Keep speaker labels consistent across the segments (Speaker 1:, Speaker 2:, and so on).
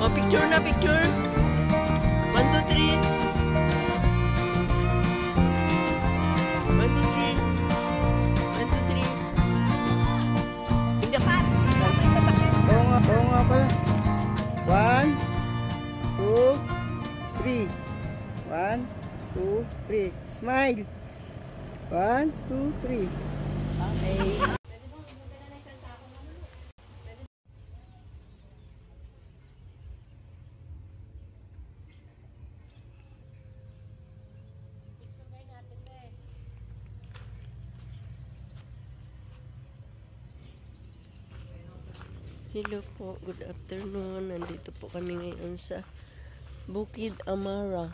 Speaker 1: Oh, picture na, picture. 1, 2, 3. 1, 2, 3. 1, 2, 3. Hindi pa.
Speaker 2: Oo nga pala. 1, 2, 3. 1, 2, 3. Smile. 1, 2, 3. Okay.
Speaker 1: Hello po, good afternoon. Nandito po kami ngayon sa Bukid Amara.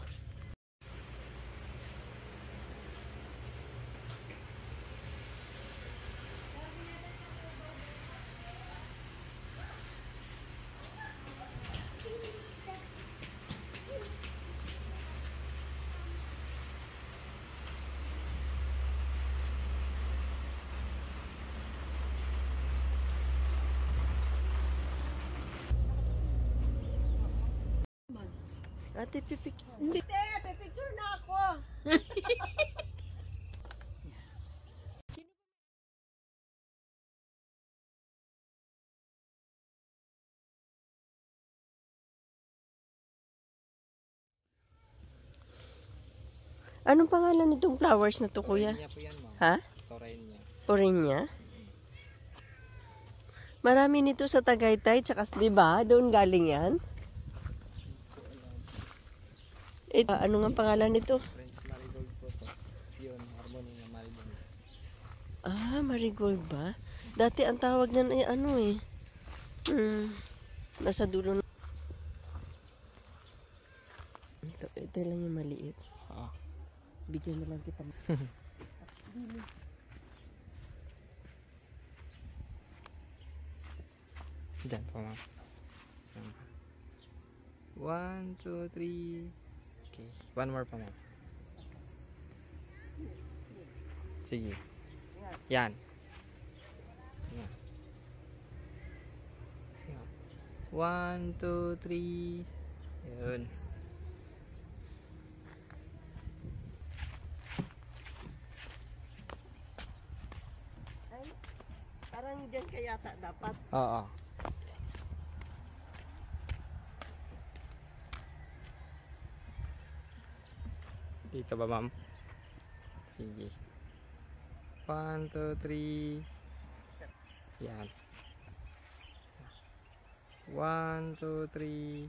Speaker 1: Ate, pipicture. Hindi, pipicture na ako. Anong pangalan nitong flowers na to, kuya?
Speaker 2: Torenya po yan, ma'am.
Speaker 1: Ha?
Speaker 2: Torenya.
Speaker 1: Torenya? Marami nito sa Tagaytay, tsaka, di ba? Doon galing yan? Ano nga pangalan nito?
Speaker 2: French marigold po to. Yun, harmony na marigold.
Speaker 1: Ah, marigold ba? Dati ang tawag niyan ay ano eh. Nasa dulo na. Ito lang yung maliit.
Speaker 2: Oo.
Speaker 1: Bigyan na lang kita.
Speaker 2: Diyan po, ma'am. 1, 2, 3. Okay. One more pa, ma'am. Sige. Yan. Yan. 1, 2, 3. Yun.
Speaker 1: Ay, parang dyan kaya dapat.
Speaker 2: Oo. Dito ba, ma'am? Sige. 1, 2, 3. Yan. 1, 2, 3.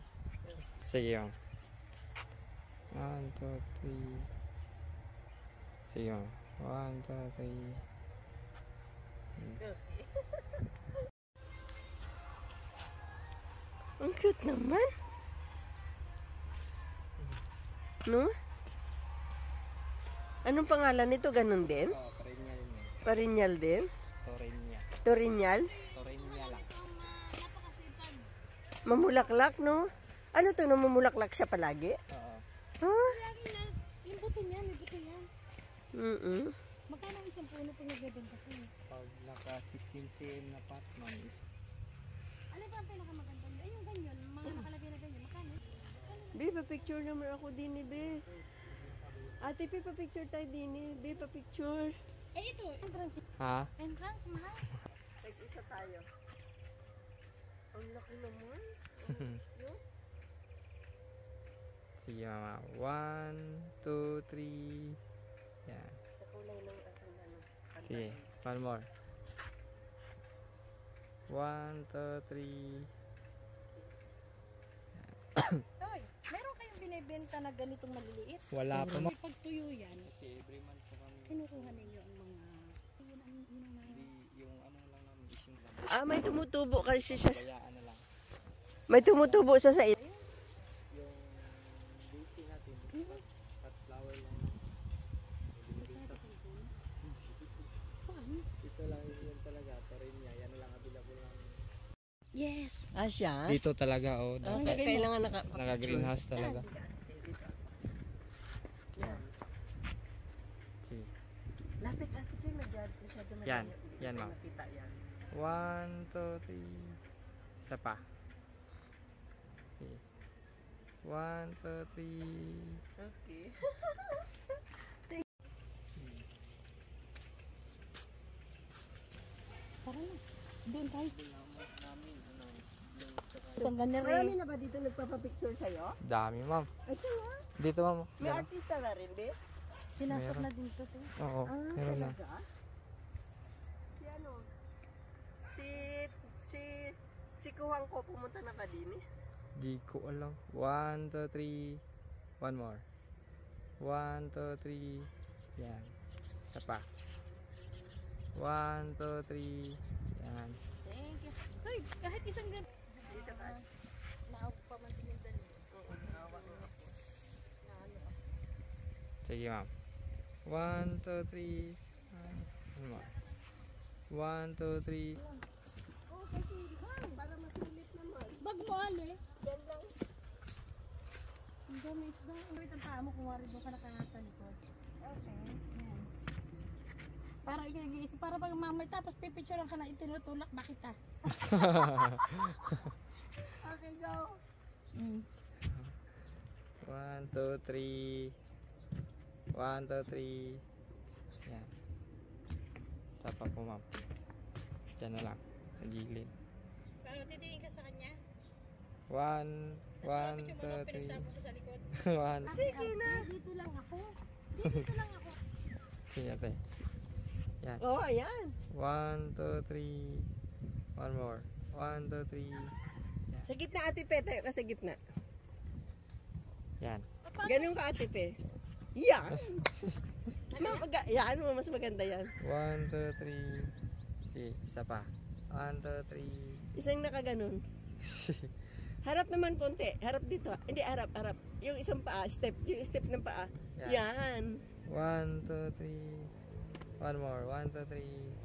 Speaker 2: Sige, ma'am. 1, 2, 3. Sige, ma'am. 1, 2, 3.
Speaker 1: Ang cute naman. No? Anong pangalan nito? Ganun din?
Speaker 2: Oo, Torenya din yun.
Speaker 1: Parinyal din?
Speaker 2: Torenya.
Speaker 1: Torinyal?
Speaker 2: Torenya lang.
Speaker 1: Mamulaklak, no? Ano to, no? Mamulaklak siya palagi?
Speaker 2: Oo.
Speaker 1: Huh?
Speaker 3: Yung buto niyan, may buto yan. Magkano isang puno pag nagbebenta ko?
Speaker 2: Pag naka 16 cm na pot, ma'am, is
Speaker 3: Ano ba ang pinakamaganda? Ay, yung ganyan, mga nakalagay na ganyan. Magkano?
Speaker 1: Be, pa-picture naman ako din eh, be. Ate, be, pa-picture tayo din eh. Be, pa-picture.
Speaker 3: Eh, ito, entrance.
Speaker 2: ha?
Speaker 3: Entrance, mahal.
Speaker 1: Tag-isa tayo. Ang laki naman.
Speaker 2: Sige, mama. 1, 2, 3. Yan.
Speaker 1: Sa kulay ng aking ano.
Speaker 2: Sige, one more. 1, 2, 3.
Speaker 3: Toy, meron kayong binibenta na ganitong maliliit?
Speaker 2: Wala pa, ma'am.
Speaker 3: Pag tuyo yan,
Speaker 2: Kasi every month po kami.
Speaker 3: kinukuha ninyo ang mga... Yun ang
Speaker 2: Hindi, yung ano lang namin, ising lang.
Speaker 1: Ah, may tumutubo kasi sa...
Speaker 2: Bayaan na lang.
Speaker 1: May tumutubo sa sa...
Speaker 2: Yung daisy natin, at flower lang. Ito lang yun talaga, Torenya. Yan lang available namin.
Speaker 3: Yes!
Speaker 1: Ah, siya?
Speaker 2: Dito talaga, oh.
Speaker 1: Ah,
Speaker 2: Dapat
Speaker 1: kailangan
Speaker 2: naka-greenhouse talaga.
Speaker 1: Yan.
Speaker 2: Sige.
Speaker 1: Lapit ate ko, masyado
Speaker 2: Yan.
Speaker 1: malayo.
Speaker 2: Yan, ma'am.
Speaker 1: Makita yan.
Speaker 2: 1, 2, 3. Isa pa. Okay. 1, 2, 3.
Speaker 1: Okay.
Speaker 3: Tara na. Doon tayo. Isang ganyan
Speaker 1: Marami na ba dito nagpapapicture sa'yo?
Speaker 2: Dami, ma'am.
Speaker 1: Ay, siya.
Speaker 2: Dito, ma'am.
Speaker 1: May
Speaker 2: Dito.
Speaker 1: artista na rin, be?
Speaker 3: Pinasok
Speaker 2: Meron.
Speaker 3: na dito to.
Speaker 2: Oo, meron na.
Speaker 1: talaga? Si ano? Si Kuwang ko pumunta na ba din eh?
Speaker 2: Di ko alam. 1, 2, 3. One more. 1, 2, 3. Yan. Isa pa. 1, 2, 3. Yan.
Speaker 3: Thank you. Sorry, kahit isang ganyan.
Speaker 1: Dito ba?
Speaker 3: Naawag pa man tingin dali.
Speaker 1: Oo, nawa ko.
Speaker 2: Sige, ma'am. 1, 2, 3. One more. 1, 2, 3.
Speaker 1: Oh, kasi para masulit naman.
Speaker 3: Bag mo, Ali.
Speaker 1: Yan lang.
Speaker 3: Ang dami isda. Wait ang paa mo kung wari doon ka nakatalikod.
Speaker 1: Okay.
Speaker 3: Yan. Para ikaw nag-iisip, para pag mamay tapos pipicturean ka na itinutulak, bakit ah?
Speaker 1: Okay, go.
Speaker 2: 1, 2, 3. 1, 2, 3. Yan. Tapa po, ma'am. Diyan na lang. Sa gilid.
Speaker 3: Paano titingin ka sa kanya?
Speaker 2: 1, 2, 3.
Speaker 3: Pinagsabog ko sa likod.
Speaker 2: 1.
Speaker 1: Sige na.
Speaker 3: Dito lang ako. Dito lang ako.
Speaker 2: Sige, ate. Yan.
Speaker 1: Oh, ayan.
Speaker 2: 1, 2, 3. One more. 1, 2, 3.
Speaker 1: Sa gitna, Ate Pe. Tayo ka sa gitna.
Speaker 2: Yan.
Speaker 1: Ganun ka, Ate Pe. Yan. Yan, mas maganda yan.
Speaker 2: 1, 2, 3. Sige, isa pa. 1, 2, 3.
Speaker 1: Isang nakaganon. Harap naman konti. Harap dito. Hindi, harap. Yung isang paa, step. Yung step ng paa. Yan.
Speaker 2: 1, 2, 3. One more. 1, 2,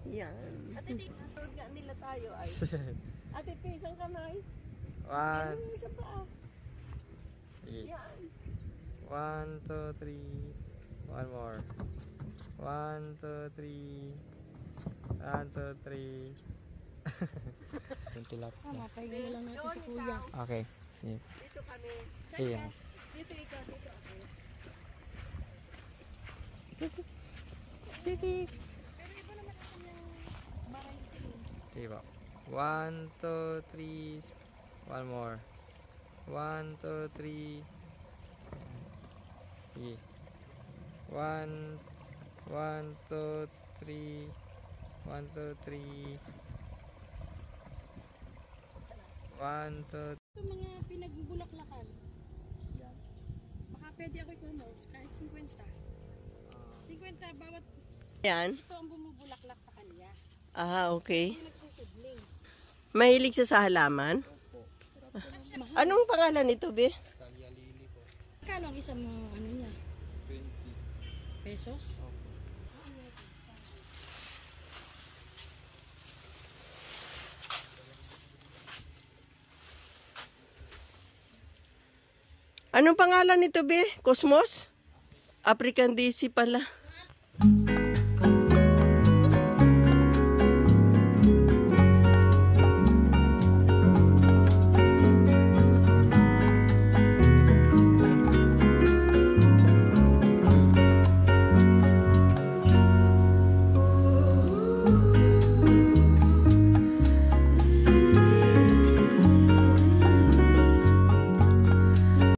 Speaker 2: 3.
Speaker 1: Yan. Ate Pe, tutulog nga nila tayo ay. Ate Pe, isang kamay.
Speaker 2: 1.
Speaker 1: Yung isang paa.
Speaker 2: Sige.
Speaker 1: Yan.
Speaker 2: 1, 2, 3. One more. 1, 2, 3. 1, 2, 3. Yung tulap
Speaker 3: Tama,
Speaker 2: na.
Speaker 3: pahinga lang natin si Kuya.
Speaker 2: Okay. Sige.
Speaker 1: Dito kami.
Speaker 2: Sige.
Speaker 1: Dito ikaw, dito ako.
Speaker 2: Titik.
Speaker 3: Pero iba naman ang kanyang baray dito.
Speaker 2: Sige po. 1, 2, 3. One more. 1, 2, 3. Sige. 1, 2, 3. 1, 2, 3. 1, 2,
Speaker 3: Ito mga pinagbulaklakan. Baka pwede ako i-promote kahit 50. 50 bawat
Speaker 1: Yan.
Speaker 3: ito ang bumubulaklak sa kanya.
Speaker 1: Ah, okay.
Speaker 3: Yung nagsusudling.
Speaker 1: Mahilig siya sa halaman? Anong pangalan nito, Be?
Speaker 3: Kano ang isang ano niya?
Speaker 2: 20.
Speaker 3: Pesos?
Speaker 1: Anong pangalan nito, Be? Cosmos? African Daisy pala.